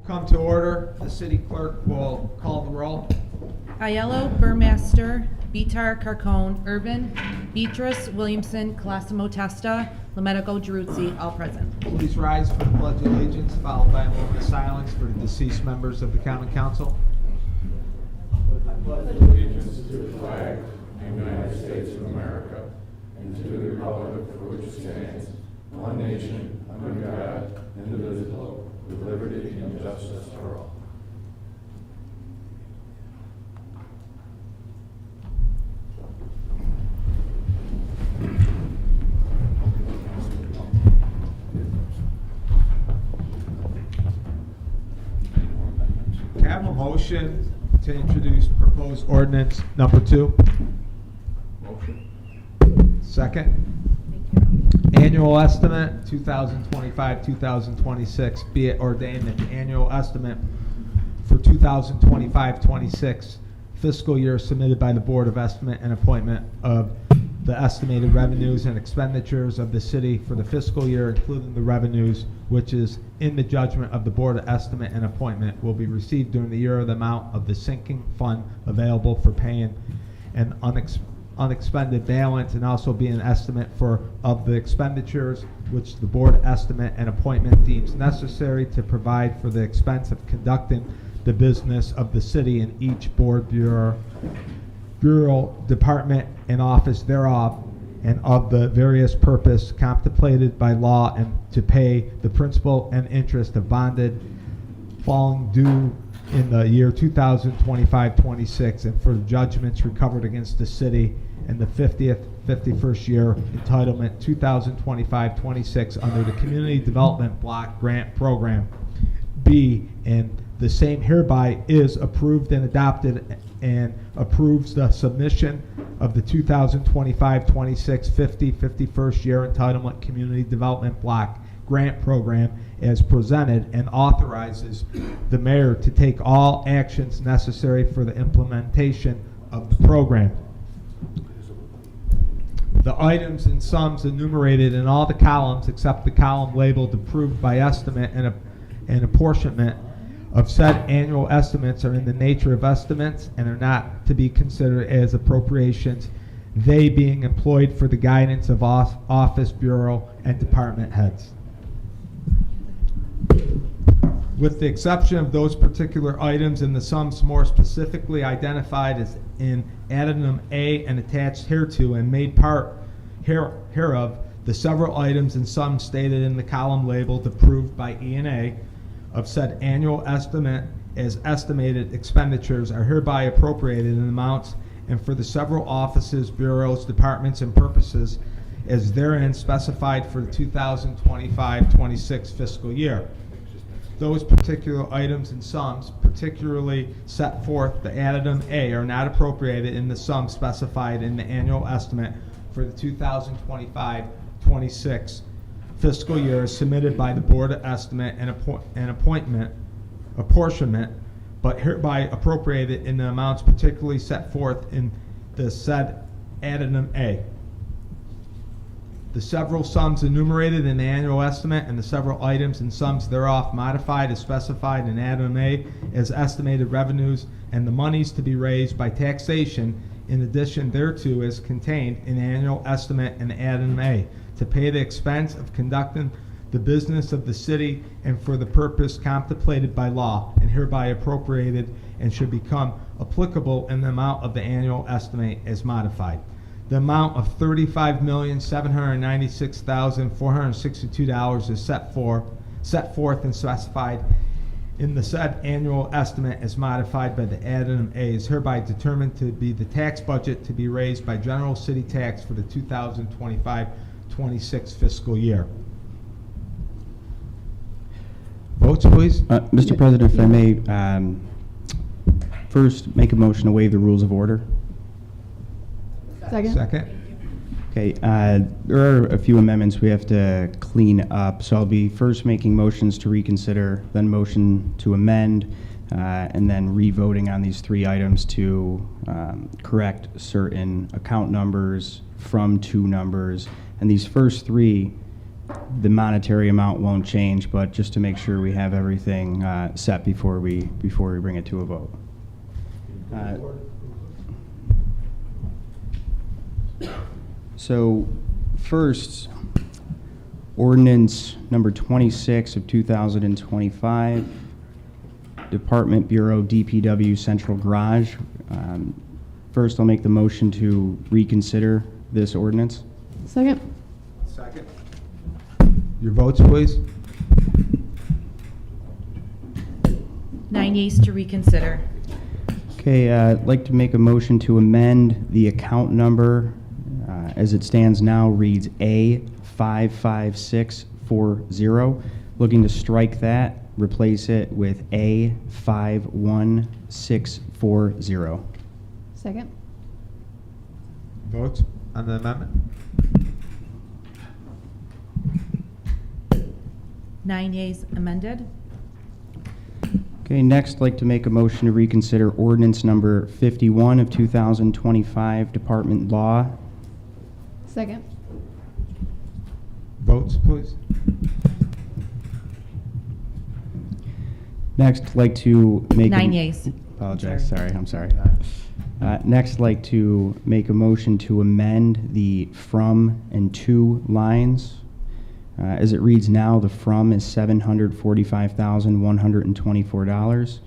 Come to order. The city clerk will call the roll. Aiello, Burmaster, Bitar, Carcone, Urban, Beatrice, Williamson, Colosimo Testa, Lomedico, Giruzzi, all present. Please rise for the Pledge of Allegiance, followed by a moment of silence for the deceased members of the Common Council. I pledge allegiance to the flag of the United States of America and to the republic for which it stands, one nation, under God, indivisible, with liberty and justice for all. Can I have a motion to introduce proposed ordinance number 2? Motion. Second. Annual estimate 2025-2026. Be it ordained that the annual estimate for 2025-26 fiscal year submitted by the Board of Estimate and Appointment of the estimated revenues and expenditures of the city for the fiscal year, including the revenues which is in the judgment of the Board of Estimate and Appointment, will be received during the year of the amount of the sinking fund available for paying an unexpended balance, and also be an estimate of the expenditures which the Board Estimate and Appointment deems necessary to provide for the expense of conducting the business of the city in each board, bureau, department, and office thereof, and of the various purpose contemplated by law, and to pay the principal and interest of bonded falling due in the year 2025-26, and for judgments recovered against the city in the 51st year entitlement 2025-26 under the Community Development Block Grant Program. B, and the same hereby is approved and adopted, and approves the submission of the 2025-26 51st year entitlement Community Development Block Grant Program as presented, and authorizes the mayor to take all actions necessary for the implementation of the program. The items and sums enumerated in all the columns except the column labeled approved by estimate and apportionment of said annual estimates are in the nature of estimates and are not to be considered as appropriations, they being employed for the guidance of office, bureau, and department heads. With the exception of those particular items and the sums more specifically identified as in addendum A and attached hereto and made part hereof, the several items and sums stated in the column labeled approved by E&A of said annual estimate as estimated expenditures are hereby appropriated in amounts and for the several offices, bureaus, departments, and purposes as therein specified for the 2025-26 fiscal year. Those particular items and sums particularly set forth the addendum A are not appropriated in the sum specified in the annual estimate for the 2025-26 fiscal year submitted by the Board of Estimate and Apportionment, but hereby appropriated in the amounts particularly set forth in the said addendum A. The several sums enumerated in the annual estimate and the several items and sums thereof modified as specified in addendum A as estimated revenues, and the monies to be raised by taxation in addition thereto as contained in the annual estimate and addendum A to pay the expense of conducting the business of the city and for the purpose contemplated by law, and hereby appropriated and should become applicable in the amount of the annual estimate as modified. The amount of $35,796,462 is set forth and specified in the said annual estimate as modified by the addendum A is hereby determined to be the tax budget to be raised by general city tax for the 2025-26 fiscal year. Votes, please. Mr. President, if I may, first make a motion to waive the rules of order. Second. Okay, there are a few amendments we have to clean up, so I'll be first making motions to reconsider, then motion to amend, and then re-voting on these three items to correct certain account numbers from two numbers. And these first three the monetary amount won't change, but just to make sure we have everything set before we bring it to a vote. So first, ordinance number 26 of 2025, Department Bureau DPW Central Garage. First, I'll make the motion to reconsider this ordinance. Second. Second. Your votes, please. 9 yeas to reconsider. Okay, I'd like to make a motion to amend the account number as it stands now reads A55640. Looking to strike that, replace it with A51640. Second. Votes on the amendment. 9 yeas amended. Okay, next, I'd like to make a motion to reconsider ordinance number 51 of 2025, Department Law. Second. Votes, please. Next, I'd like to make... 9 yeas. Apologize, I'm sorry. Next, I'd like to make a motion to amend the from and to lines. As it reads now, the from is $745,124.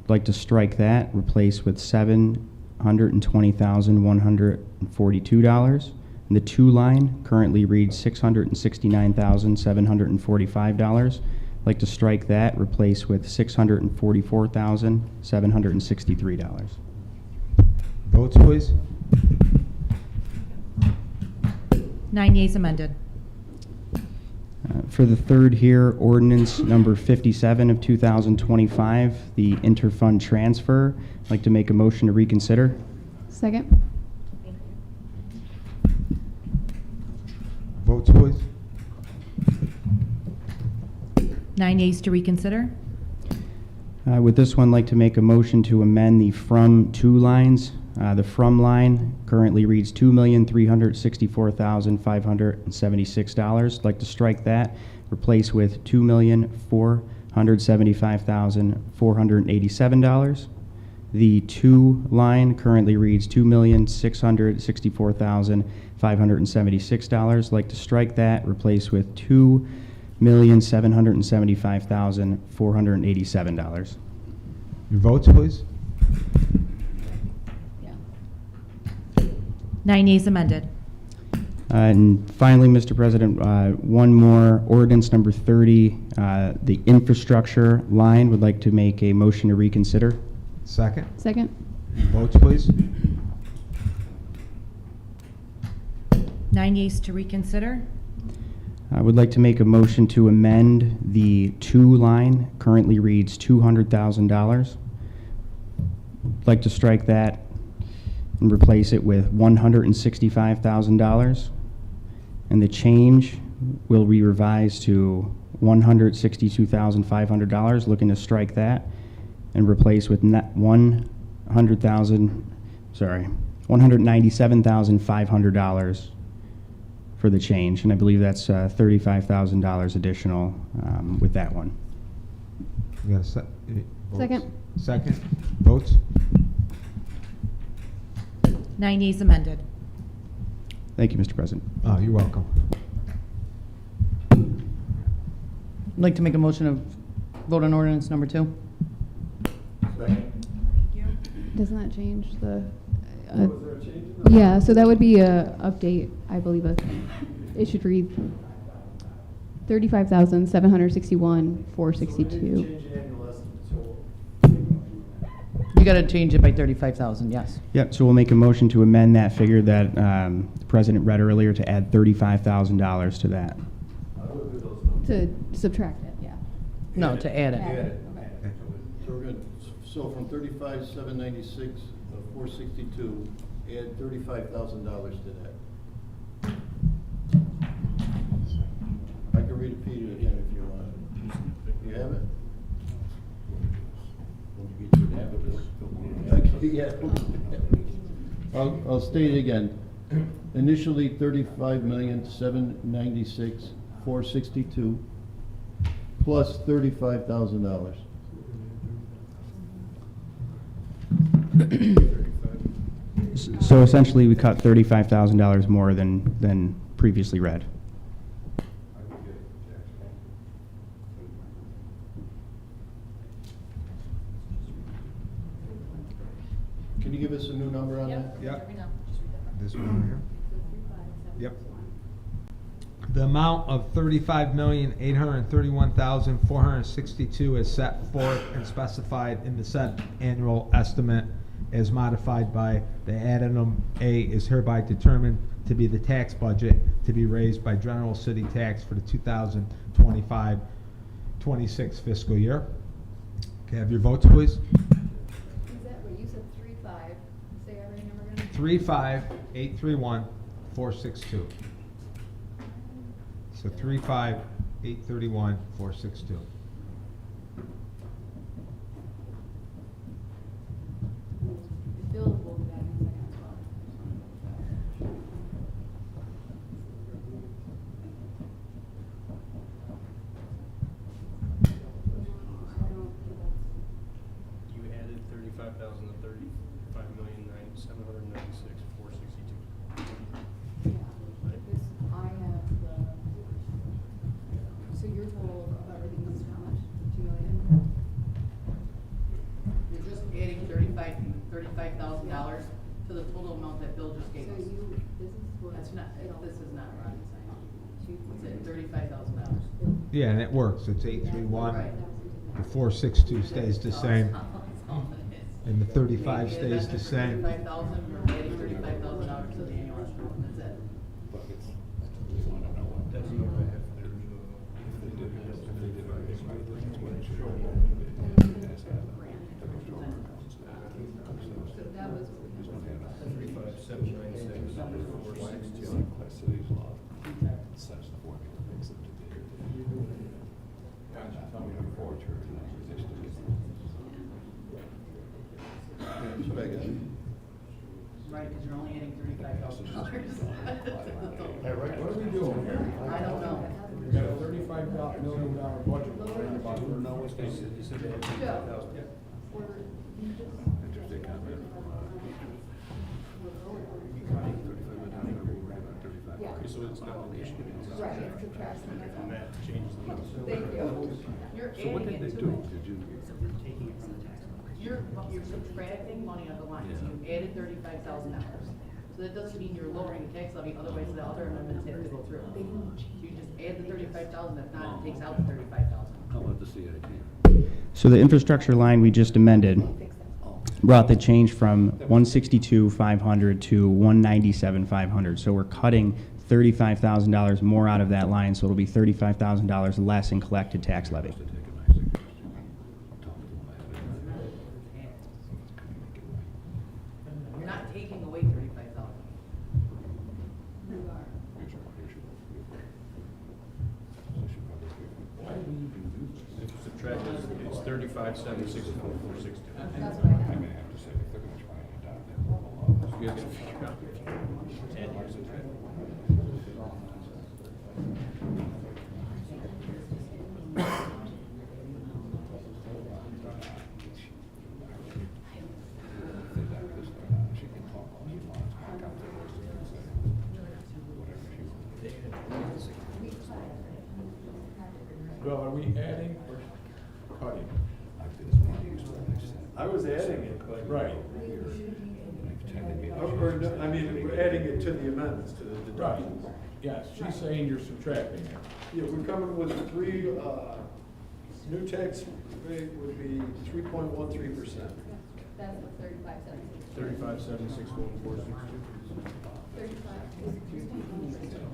I'd like to strike that, replace with $720,142. And the to line currently reads $669,745. I'd like to strike that, replace with $644,763. Votes, please. 9 yeas amended. For the third here, ordinance number 57 of 2025, the interfund transfer. I'd like to make a motion to reconsider. Second. Votes, please. 9 yeas to reconsider. With this one, I'd like to make a motion to amend the from to lines. The from line currently reads $2,364,576. I'd like to strike that, replace with $2,475,487. The to line currently reads $2,664,576. I'd like to strike that, replace with $2,775,487. Your votes, please. 9 yeas amended. And finally, Mr. President, one more, ordinance number 30, the infrastructure line. Would like to make a motion to reconsider. Second. Second. Votes, please. 9 yeas to reconsider. I would like to make a motion to amend the to line, currently reads $200,000. Like to strike that and replace it with $165,000. And the change will be revised to $162,500. Looking to strike that and replace with $197,500 for the change. And I believe that's $35,000 additional with that one. You got a votes? Second. Second. Votes. 9 yeas amended. Thank you, Mr. President. Oh, you're welcome. I'd like to make a motion to vote on ordinance number 2. Second. Doesn't that change the? Was there a change? Yeah, so that would be a update, I believe. It should read 35,761,462. You got to change it by 35,000, yes. Yep, so we'll make a motion to amend that figure that the President read earlier to add $35,000 to that. To subtract it, yeah. No, to add it. Okay. So we're good. So from 35,796, 462, add $35,000 to that. I can repeat it again if you want. You have it? Yeah. I'll state it again. Initially, 35,796,462. $462, plus $35,000. So essentially, we cut $35,000 more than previously read. Can you give us a new number on that? Yep. This one right here? Yep. The amount of $35,831,462 is set forth and specified in the said annual estimate as modified by the addendum A is hereby determined to be the tax budget to be raised by general city tax for the 2025-26 fiscal year. Can I have your votes, please? Is that what you said, 3-5? Say every number again? 35831,462. So 35831,462. Bill will be back in a second as well. You added 35,000 to 35,796,462. Yeah, this, I have the, so your total of everything is how much? 2 million? You're just adding $35,000 to the total amount that Bill just So gave us. you, this is what. That's not, this is not rocket science. It's at $2.6. $35,000. Yeah, and it works. It's 831. Right. The 462 stays the same, That's all it is. and the 35 stays the same. 35,000, we're adding $35,000 to the annual estimate, that's it. That's the number I have there. So that was what we had. 35,796,462. Right, because you're only adding $35,000. Hey, Rick, what are we doing here? I don't know. We got a $35 million budget, we're worrying about who knows this. Interesting comment from, Okay, so it's not an issue. It's Right, subtraction. And that changes the number. Thank you. You're so what adding did they it to do? it. Did you? You're subtracting money out of the line, so you added $35,000. So that doesn't mean you're lowering the tax levy, otherwise the other amendments have to go through. So you just add the $35,000, if not, it takes out the $35,000. How about the CIP? So the infrastructure line we just amended brought the change from 162,500 to 197,500. So we're cutting $35,000 more out of that line, so it'll be $35,000 less in collected tax levy. You're not taking away $35,000. If you subtract it, it's 35,764,462. That's what I have. You guys gotta figure out. Add or subtract. Bill, are we adding or cutting? I was adding it, but. Right. I mean, we're adding it to the amendments, to the Right. deductions. Yes, she's saying you're subtracting it. Yeah, we're coming with three, new tax rate would be 3.13%. That's the 35,760. 35,764,462.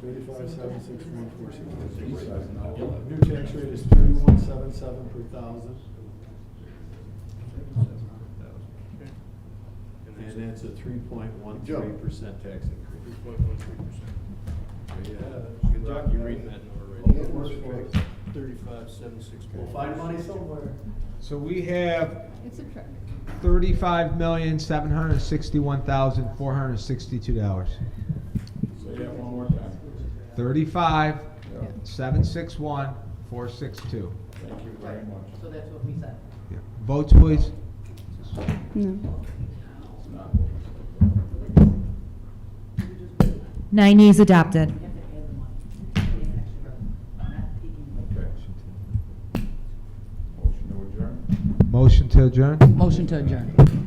35,761,460. New tax rate is 3177 per thousand, and that's a 3.13% tax increase. 3.13%. Yeah. Good job, you're reading that number right. Yeah, works for us. 35,764. We'll find money somewhere. So we have It's subtracted. $35,761,462. Say that one more time. 35, Yeah. 761-462. Thank you very Right. much. So that's what we said. Yeah. Votes, please. No. 9 yeas adopted. You have to add the money. Add extra revenue, not taking away. Okay. Motion to adjourn? Motion to adjourn? Motion to adjourn.